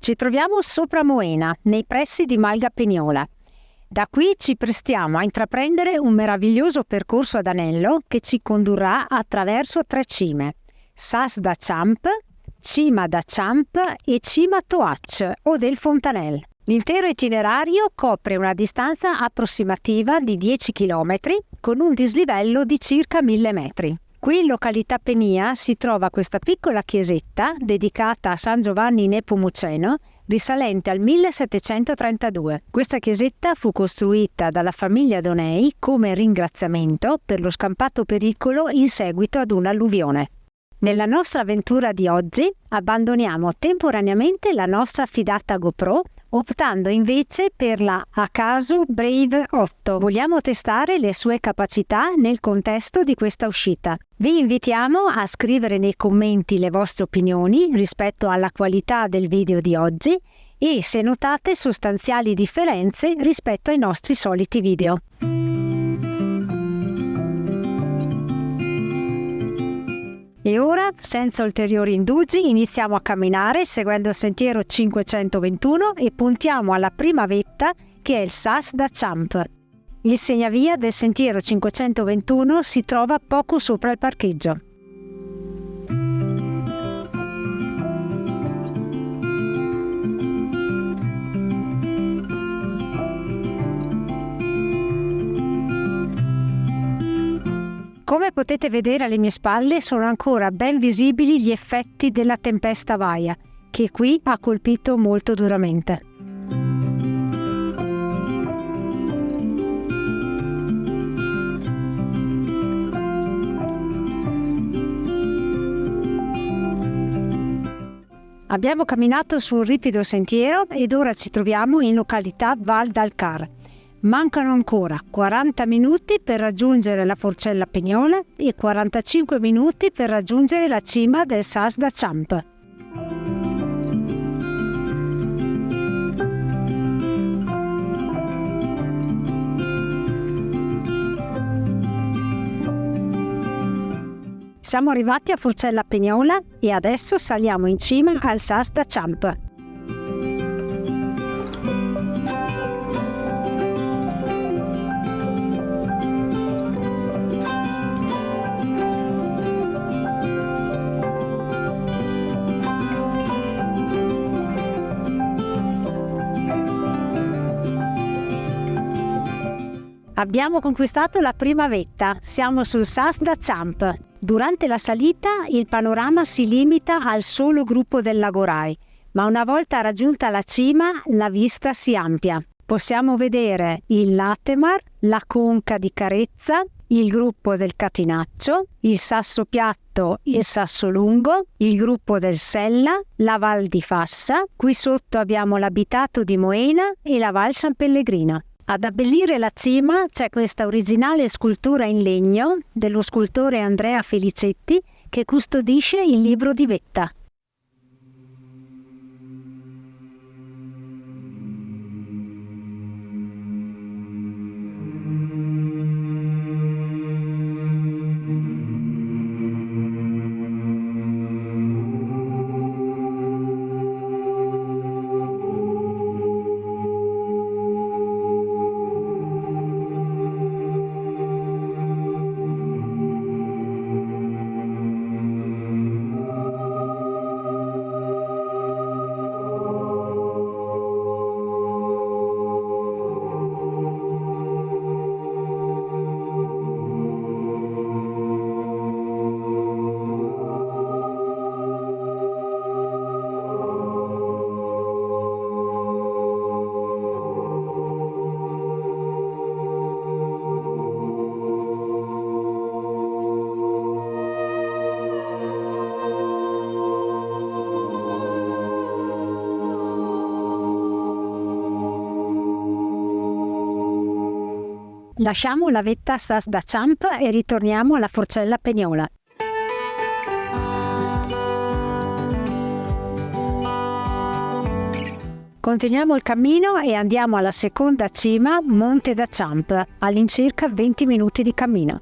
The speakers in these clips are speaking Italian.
Ci troviamo sopra Moena, nei pressi di Malga Pignola. Da qui ci prestiamo a intraprendere un meraviglioso percorso ad anello che ci condurrà attraverso 3 cime: Sas da Champ, Cima da Champ e Cima Toac o del Fontanel. L'intero itinerario copre una distanza approssimativa di 10 km con un dislivello di circa 1000 metri. Qui in località Penia si trova questa piccola chiesetta dedicata a San Giovanni Nepomuceno, risalente al 1732. Questa chiesetta fu costruita dalla famiglia Donei come ringraziamento per lo scampato pericolo in seguito ad un'alluvione. Nella nostra avventura di oggi abbandoniamo temporaneamente la nostra affidata GoPro, optando invece per la Akaso Brave 8. Vogliamo testare le sue capacità nel contesto di questa uscita. Vi invitiamo a scrivere nei commenti le vostre opinioni rispetto alla qualità del video di oggi e se notate sostanziali differenze rispetto ai nostri soliti video. E ora, senza ulteriori indugi, iniziamo a camminare seguendo il sentiero 521 e puntiamo alla prima vetta che è il Sas da Champ. Il segnavia del sentiero 521 si trova poco sopra il parcheggio. Come potete vedere alle mie spalle sono ancora ben visibili gli effetti della tempesta Vaia, che qui ha colpito molto duramente. Abbiamo camminato su un ripido sentiero ed ora ci troviamo in località Val d'Alcar. Mancano ancora 40 minuti per raggiungere la Forcella Pignola e 45 minuti per raggiungere la cima del Sas da Champ. Siamo arrivati a Forcella Pignola e adesso saliamo in cima al Sas da Champ. Abbiamo conquistato la prima vetta, siamo sul Sas da Champ. Durante la salita il panorama si limita al solo gruppo del Lagorai, ma una volta raggiunta la cima la vista si amplia. Possiamo vedere il Latemar, la conca di Carezza, il gruppo del Catinaccio, il Sasso Piatto, il Sasso Lungo, il gruppo del Sella, la Val di Fassa, qui sotto abbiamo l'abitato di Moena e la Val San Pellegrino. Ad abbellire la cima c'è questa originale scultura in legno dello scultore Andrea Felicetti che custodisce il libro di vetta. Lasciamo la vetta Sas da Champ e ritorniamo alla Forcella Pignola. Continuiamo il cammino e andiamo alla seconda cima, Monte da Champ, all'incirca 20 minuti di cammino.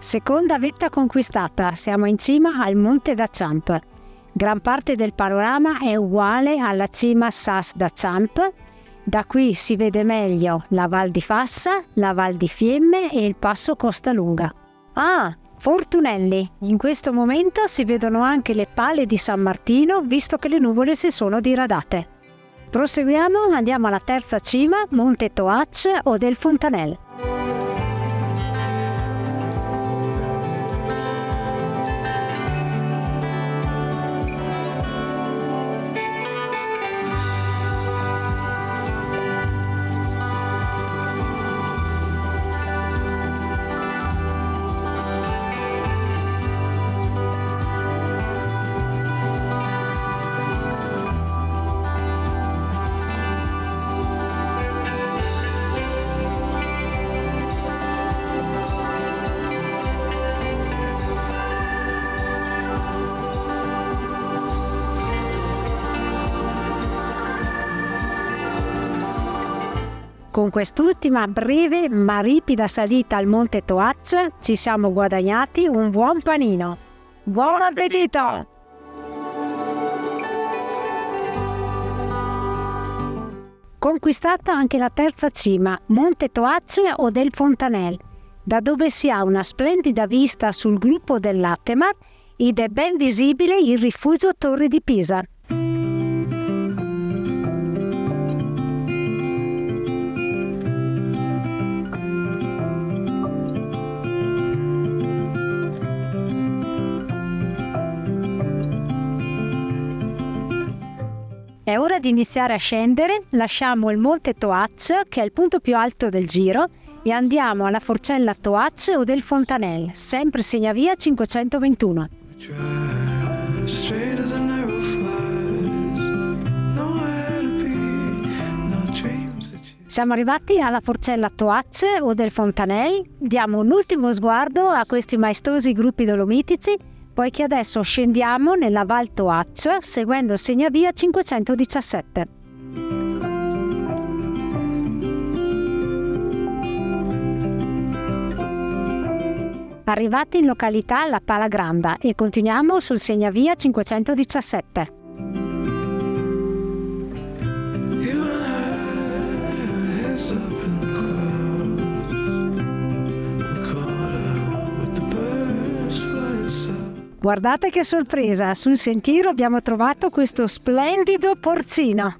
Seconda vetta conquistata, siamo in cima al Monte d'Acciamp. Gran parte del panorama è uguale alla cima Sas d'Acciamp. Da qui si vede meglio la Val di Fassa, la Val di Fiemme e il passo Costalunga. Ah, Fortunelli, in questo momento si vedono anche le pale di San Martino, visto che le nuvole si sono diradate. Proseguiamo, andiamo alla terza cima, Monte Toac o del Fontanel. Con quest'ultima breve ma ripida salita al Monte Toac ci siamo guadagnati un buon panino. Buon appetito! Conquistata anche la terza cima, Monte Toac o del Fontanel, da dove si ha una splendida vista sul gruppo dell'Attemar ed è ben visibile il rifugio Torre di Pisa. È ora di iniziare a scendere, lasciamo il Monte Toac, che è il punto più alto del giro, e andiamo alla Forcella Toac o del Fontanel, sempre segnavia 521. Siamo arrivati alla Forcella Toac o del Fontanel, diamo un ultimo sguardo a questi maestosi gruppi dolomitici, poiché adesso scendiamo nella Val Toac seguendo il segnavia 517. Arrivati in località La Pala Granda e continuiamo sul segnavia 517. Guardate che sorpresa, sul sentiero abbiamo trovato questo splendido porcino.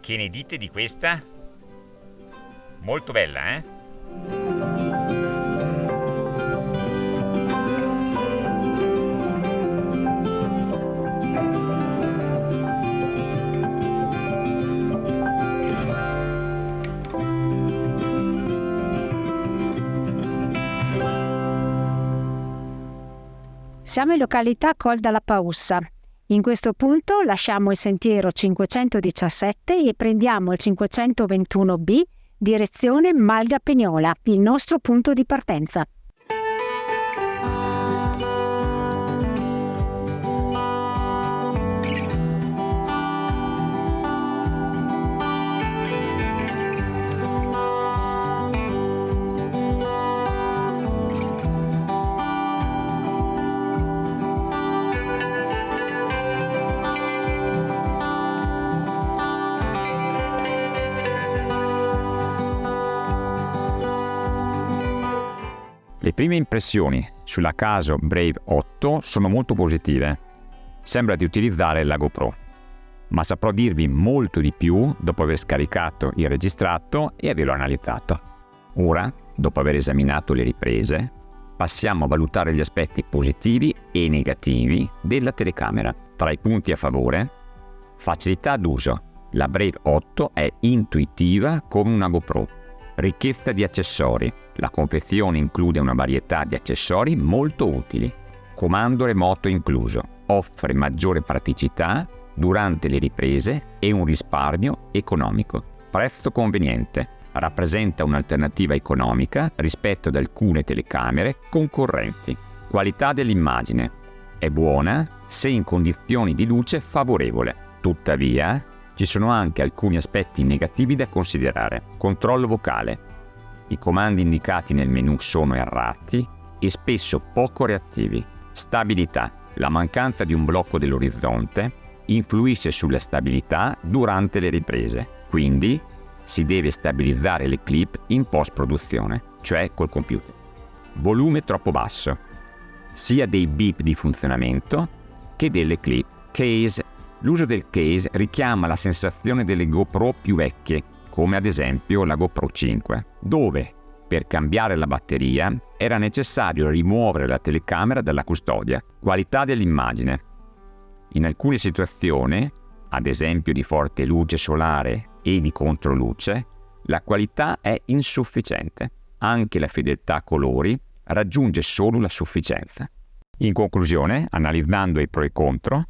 Che ne dite di questa? Molto bella, eh? Siamo in località Col dalla Paussa. In questo punto lasciamo il sentiero 517 e prendiamo il 521B direzione Malga Pegnola, il nostro punto di partenza. Le prime impressioni sulla Casio Brave 8 sono molto positive. Sembra di utilizzare la GoPro, ma saprò dirvi molto di più dopo aver scaricato il registrato e averlo analizzato. Ora, dopo aver esaminato le riprese, passiamo a valutare gli aspetti positivi e negativi della telecamera. Tra i punti a favore, facilità d'uso. La Brave 8 è intuitiva come una GoPro. Ricchezza di accessori. La confezione include una varietà di accessori molto utili. Comando remoto incluso. Offre maggiore praticità durante le riprese e un risparmio economico. Prezzo conveniente. Rappresenta un'alternativa economica rispetto ad alcune telecamere concorrenti. Qualità dell'immagine. È buona se in condizioni di luce favorevole. Tuttavia, ci sono anche alcuni aspetti negativi da considerare. Controllo vocale. I comandi indicati nel menu sono errati e spesso poco reattivi. Stabilità. La mancanza di un blocco dell'orizzonte influisce sulla stabilità durante le riprese, quindi si deve stabilizzare le clip in post-produzione, cioè col computer. Volume troppo basso, sia dei beep di funzionamento che delle clip. Case. L'uso del case richiama la sensazione delle GoPro più vecchie, come ad esempio la GoPro 5, dove, per cambiare la batteria, era necessario rimuovere la telecamera dalla custodia. Qualità dell'immagine. In alcune situazioni, ad esempio di forte luce solare e di controluce, la qualità è insufficiente. Anche la fedeltà a colori raggiunge solo la sufficienza. In conclusione, analizzando i pro e i contro,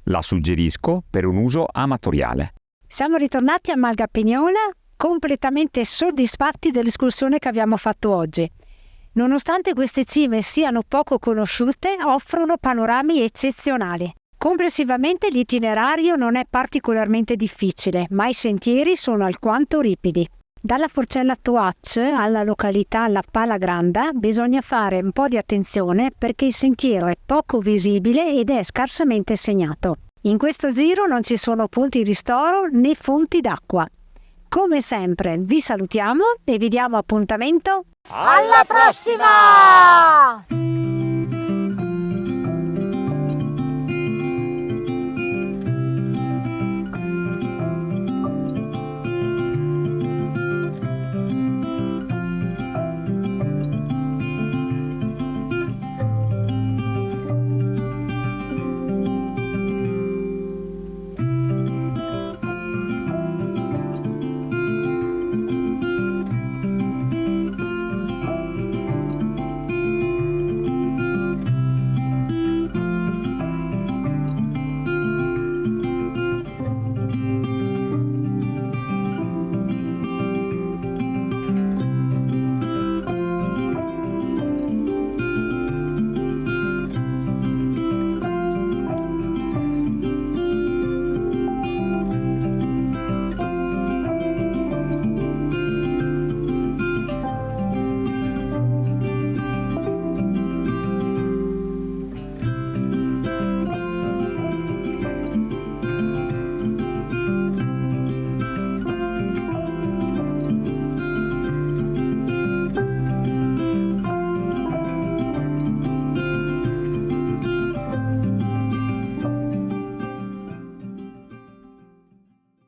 la suggerisco per un uso amatoriale. Siamo ritornati a Malgapignola completamente soddisfatti dell'escursione che abbiamo fatto oggi. Nonostante queste cime siano poco conosciute, offrono panorami eccezionali. Complessivamente l'itinerario non è particolarmente difficile, ma i sentieri sono alquanto ripidi. Dalla Forcella Toac alla località La Pala Granda bisogna fare un po' di attenzione perché il sentiero è poco visibile ed è scarsamente segnato. In questo giro non ci sono punti ristoro né fonti d'acqua. Come sempre vi salutiamo e vi diamo appuntamento alla prossima!